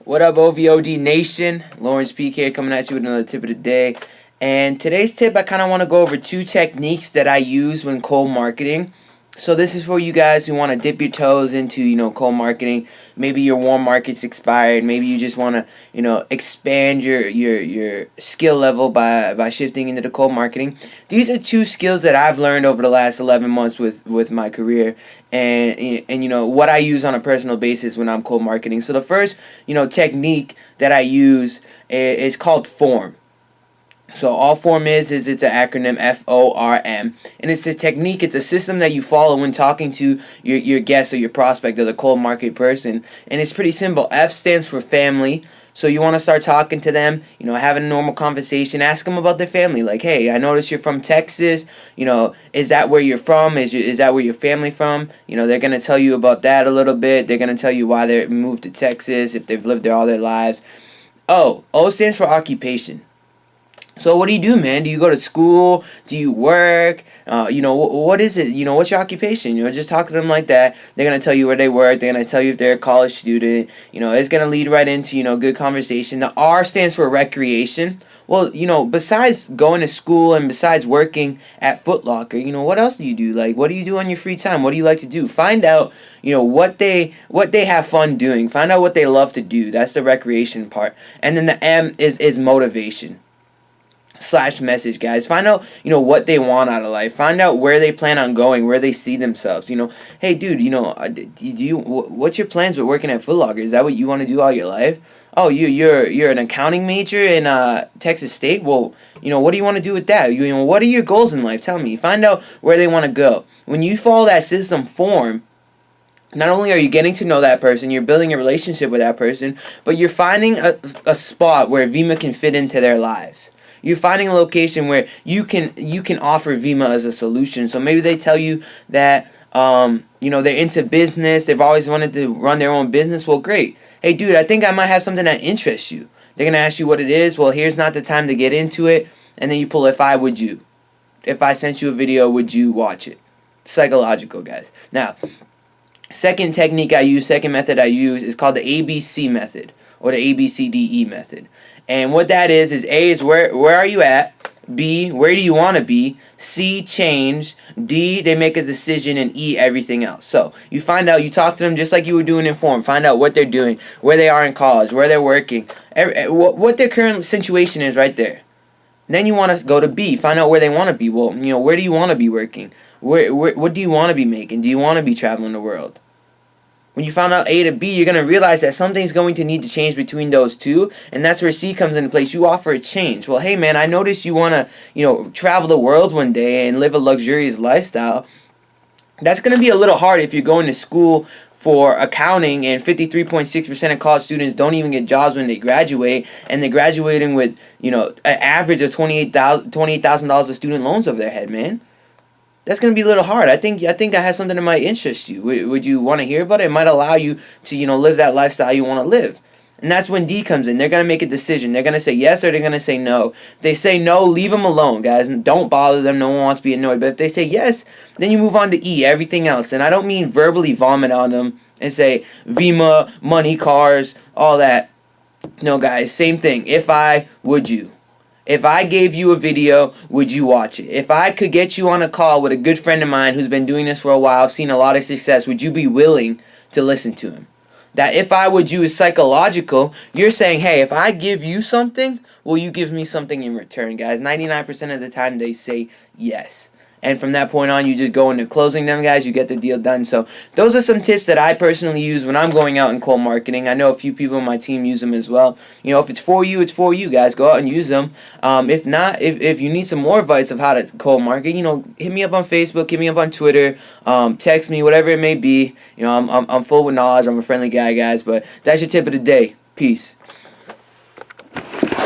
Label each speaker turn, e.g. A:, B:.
A: What up, OVOD Nation? Lawrence Peak here, coming at you with another tip of the day. And today's tip, I kind of want to go over 2 techniques that I use when cold marketing. So this is for you guys who want to dip your toes into, cold marketing. Maybe your warm market's expired. Maybe you just want to, expand your skill level by shifting into the cold marketing. These are 2 skills that I've learned over the last 11 months with my career, and what I use on a personal basis when I'm cold marketing. So the first, technique that I use is called FORM. So all FORM is it's an acronym, FORM, and it's a technique, it's a system that you follow when talking to your guest or your prospect or the cold market person, and it's pretty simple. F stands for family, so you want to start talking to them, having a normal conversation, ask them about their family, like, hey, I noticed you're from Texas, is that where you're from, is that where your family from, they're going to tell you about that a little bit, they're going to tell you why they moved to Texas, if they've lived there all their lives. O stands for occupation. So what do you do, man? Do you go to school? Do you work? What is it? What's your occupation? Just talk to them like that. They're going to tell you where they work. They're going to tell you if they're a college student. It's going to lead right into, good conversation. The R stands for recreation. Well, besides going to school and besides working at Foot Locker, what else do you do? Like, what do you do on your free time? What do you like to do? Find out, what they have fun doing. Find out what they love to do. That's the recreation part. And then the M is motivation / message, guys. Find out, what they want out of life. Find out where they plan on going, where they see themselves. Hey, dude, what's your plans with working at Foot Locker? Is that what you want to do all your life? Oh, you're an accounting major in Texas State? Well, what do you want to do with that? What are your goals in life? Tell me. Find out where they want to go. When you follow that system FORM, not only are you getting to know that person, you're building a relationship with that person, but you're finding a spot where Vima can fit into their lives. You're finding a location where you can offer Vima as a solution. So maybe they tell you that they're into business, they've always wanted to run their own business. Well, great. Hey, dude, I think I might have something that interests you. They're gonna ask you what it is. Well, here's not the time to get into it. And then you pull if I sent you a video, would you watch it? Psychological, guys. Now, second method I use is called the ABC method, or the ABCDE method. And what that is A is where are you at? B, where do you want to be? C, change. D, they make a decision. And E, everything else. So you find out, you talk to them just like you were doing in FORM. Find out what they're doing, where they are in college, where they're working, what their current situation is right there. Then you want to go to B, find out where they want to be. Well, where do you want to be working? What do you want to be making? Do you want to be traveling the world? When you found out A to B, you're going to realize that something's going to need to change between those two, and that's where C comes into place. You offer a change. Well, hey, man, I noticed you want to, travel the world one day and live a luxurious lifestyle. That's going to be a little hard if you're going to school for accounting, and 53.6% of college students don't even get jobs when they graduate, and they're graduating with, an average of $28,000 of student loans over their head, man. That's going to be a little hard. I think I have something that might interest you. Would you want to hear about it? It might allow you to, live that lifestyle you want to live. And that's when D comes in. They're going to make a decision. They're going to say yes or they're going to say no. If they say no, leave them alone, guys. And don't bother them. No one wants to be annoyed. But if they say yes, then you move on to E, everything else. And I don't mean verbally vomit on them and say Vima, money, cars, all that. No, guys, same thing. If I, would you? If I gave you a video, would you watch it? If I could get you on a call with a good friend of mine who's been doing this for a while, I've seen a lot of success, would you be willing to listen to him? That if I would you is psychological. You're saying, hey, if I give you something, will you give me something in return, guys? 99% of the time they say yes. And from that point on, you just go into closing them, guys. You get the deal done. So those are some tips that I personally use when I'm going out in cold marketing. I know a few people on my team use them as well. If it's for you, it's for you, guys. Go out and use them. If not, if you need some more advice of how to cold market, hit me up on Facebook, hit me up on Twitter, text me, whatever it may be. I'm full with knowledge. I'm a friendly guy, guys. But that's your tip of the day. Peace.